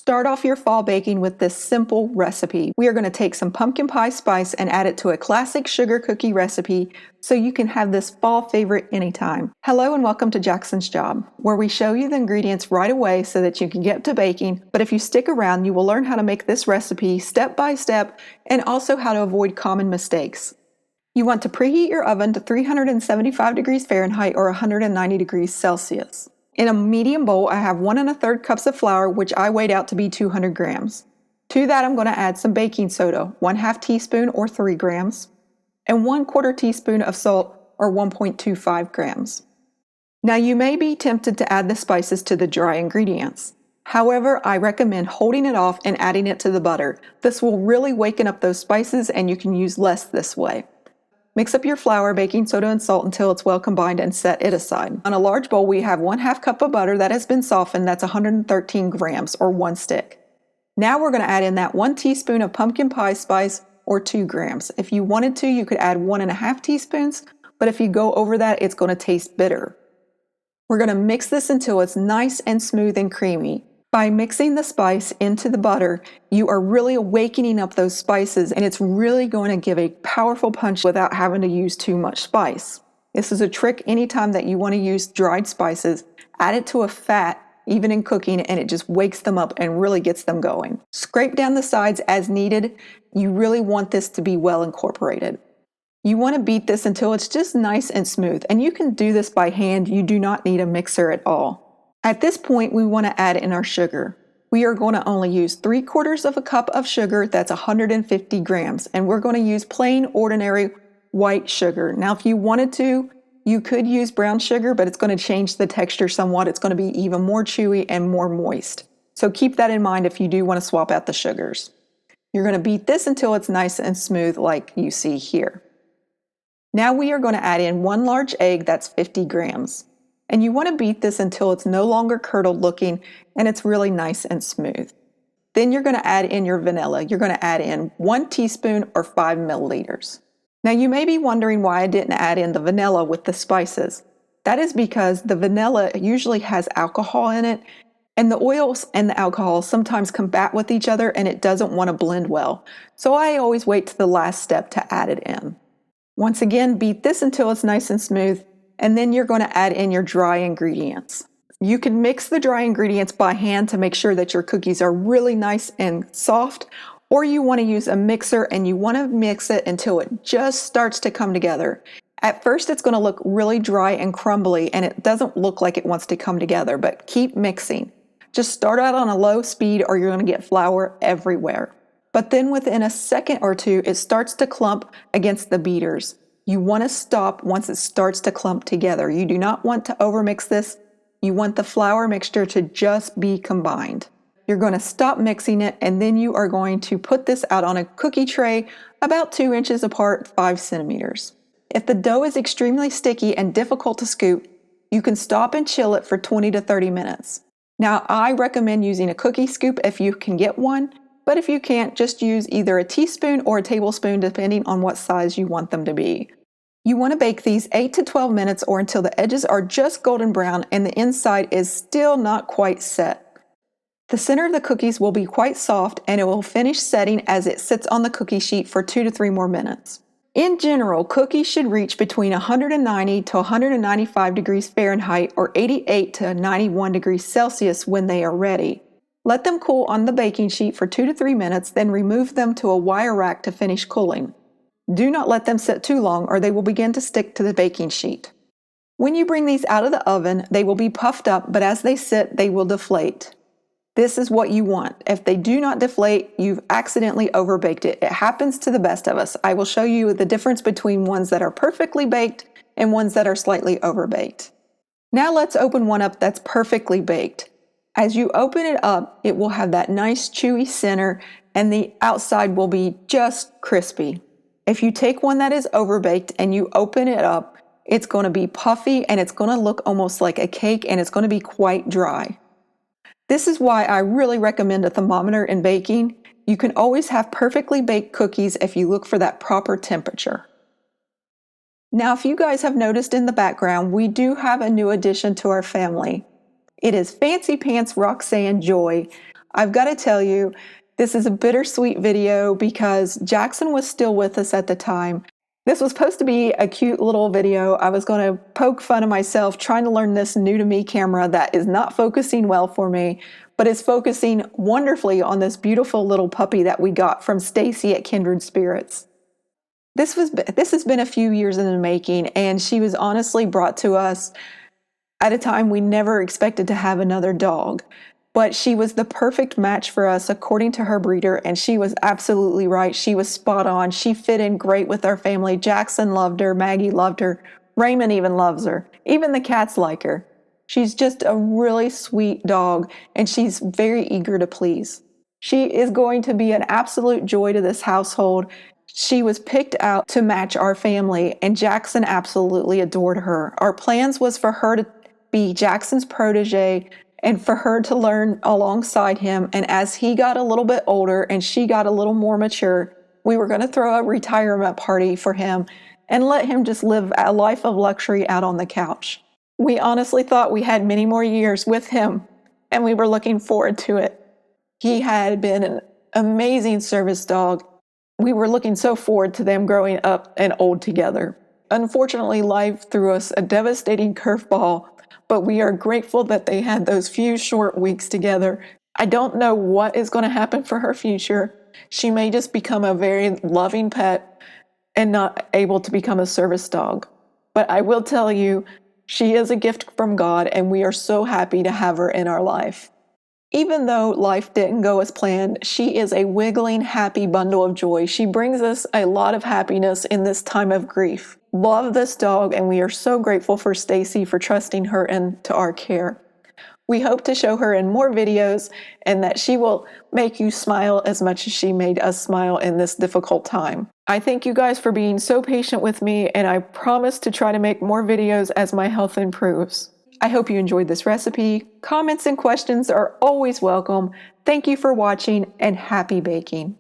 Start off your fall baking with this simple recipe. We are going to take some pumpkin pie spice and add it to a classic sugar cookie recipe so you can have this fall favorite anytime. Hello and welcome to Jackson's Job, where we show you the ingredients right away so that you can get to baking, but if you stick around, you will learn how to make this recipe step by step and also how to avoid common mistakes. You want to preheat your oven to 375 degrees Fahrenheit or 190 degrees Celsius. In a medium bowl, I have 1 1/3 cups of flour, which I weighed out to be 200 grams. To that, I'm going to add some baking soda, 1/2 teaspoon or 3 grams, and 1/4 teaspoon of salt or 1.25 grams. Now, you may be tempted to add the spices to the dry ingredients. However, I recommend holding it off and adding it to the butter. This will really waken up those spices and you can use less this way. Mix up your flour, baking soda, and salt until it's well combined and set it aside. On a large bowl, we have 1/2 cup of butter that has been softened. That's 113 grams or 1 stick. Now we're going to add in that 1 teaspoon of pumpkin pie spice or 2 grams. If you wanted to, you could add 1 1/2 teaspoons, but if you go over that, it's going to taste bitter. We're going to mix this until it's nice and smooth and creamy. By mixing the spice into the butter, you are really awakening up those spices and it's really going to give a powerful punch without having to use too much spice. This is a trick anytime that you want to use dried spices. Add it to a fat, even in cooking, and it just wakes them up and really gets them going. Scrape down the sides as needed. You really want this to be well incorporated. You want to beat this until it's just nice and smooth, and you can do this by hand. You do not need a mixer at all. At this point, we want to add in our sugar. We are going to only use 3/4 of a cup of sugar, that's 150 grams, and we're going to use plain, ordinary white sugar. Now, if you wanted to, you could use brown sugar, but it's going to change the texture somewhat. It's going to be even more chewy and more moist. So keep that in mind if you do want to swap out the sugars. You're going to beat this until it's nice and smooth like you see here. Now we are going to add in 1 large egg, that's 50 grams. And you want to beat this until it's no longer curdled looking and it's really nice and smooth. Then you're going to add in your vanilla. You're going to add in 1 teaspoon or 5 milliliters. Now you may be wondering why I didn't add in the vanilla with the spices. That is because the vanilla usually has alcohol in it, and the oils and the alcohol sometimes combat with each other and it doesn't want to blend well. So I always wait to the last step to add it in. Once again, beat this until it's nice and smooth. And then you're going to add in your dry ingredients. You can mix the dry ingredients by hand to make sure that your cookies are really nice and soft, or you want to use a mixer and you want to mix it until it just starts to come together. At first it's going to look really dry and crumbly and it doesn't look like it wants to come together, but keep mixing. Just start out on a low speed or you're going to get flour everywhere. But then within a second or two, it starts to clump against the beaters. You want to stop once it starts to clump together. You do not want to overmix this. You want the flour mixture to just be combined. You're going to stop mixing it and then you are going to put this out on a cookie tray about 2 inches apart, 5 centimeters. If the dough is extremely sticky and difficult to scoop, you can stop and chill it for 20 to 30 minutes. Now, I recommend using a cookie scoop if you can get one, but if you can't, just use either a teaspoon or a tablespoon depending on what size you want them to be. You want to bake these 8 to 12 minutes or until the edges are just golden brown and the inside is still not quite set. The center of the cookies will be quite soft and it will finish setting as it sits on the cookie sheet for 2 to 3 more minutes. In general, cookies should reach between 190 to 195 degrees Fahrenheit or 88 to 91 degrees Celsius when they are ready. Let them cool on the baking sheet for 2 to 3 minutes, then remove them to a wire rack to finish cooling. Do not let them sit too long or they will begin to stick to the baking sheet. When you bring these out of the oven, they will be puffed up, but as they sit, they will deflate. This is what you want. If they do not deflate, you've accidentally overbaked it. It happens to the best of us. I will show you the difference between ones that are perfectly baked and ones that are slightly overbaked. Now let's open one up that's perfectly baked. As you open it up, it will have that nice chewy center and the outside will be just crispy. If you take one that is overbaked and you open it up, it's going to be puffy and it's going to look almost like a cake and it's going to be quite dry. This is why I really recommend a thermometer in baking. You can always have perfectly baked cookies if you look for that proper temperature. Now, if you guys have noticed in the background, we do have a new addition to our family. It is Fancy Pants Roxanne Joy. I've got to tell you, this is a bittersweet video because Jackson was still with us at the time. This was supposed to be a cute little video. I was going to poke fun of myself trying to learn this new to me camera that is not focusing well for me, but is focusing wonderfully on this beautiful little puppy that we got from Stacy at Kindred Spirits. This has been a few years in the making, and she was honestly brought to us at a time we never expected to have another dog. But she was the perfect match for us according to her breeder, and she was absolutely right. She was spot on. She fit in great with our family. Jackson loved her. Maggie loved her. Raymond even loves her. Even the cats like her. She's just a really sweet dog, and she's very eager to please. She is going to be an absolute joy to this household. She was picked out to match our family, and Jackson absolutely adored her. Our plans was for her to be Jackson's protege and for her to learn alongside him. And as he got a little bit older and she got a little more mature, we were going to throw a retirement party for him and let him just live a life of luxury out on the couch. We honestly thought we had many more years with him, and we were looking forward to it. He had been an amazing service dog. We were looking so forward to them growing up and old together. Unfortunately, life threw us a devastating curveball, but we are grateful that they had those few short weeks together. I don't know what is going to happen for her future. She may just become a very loving pet and not able to become a service dog. But I will tell you, she is a gift from God, and we are so happy to have her in our life. Even though life didn't go as planned, she is a wiggling, happy bundle of joy. She brings us a lot of happiness in this time of grief. Love this dog, and we are so grateful for Stacy for trusting her into our care. We hope to show her in more videos and that she will make you smile as much as she made us smile in this difficult time. I thank you guys for being so patient with me, and I promise to try to make more videos as my health improves. I hope you enjoyed this recipe. Comments and questions are always welcome. Thank you for watching, and happy baking.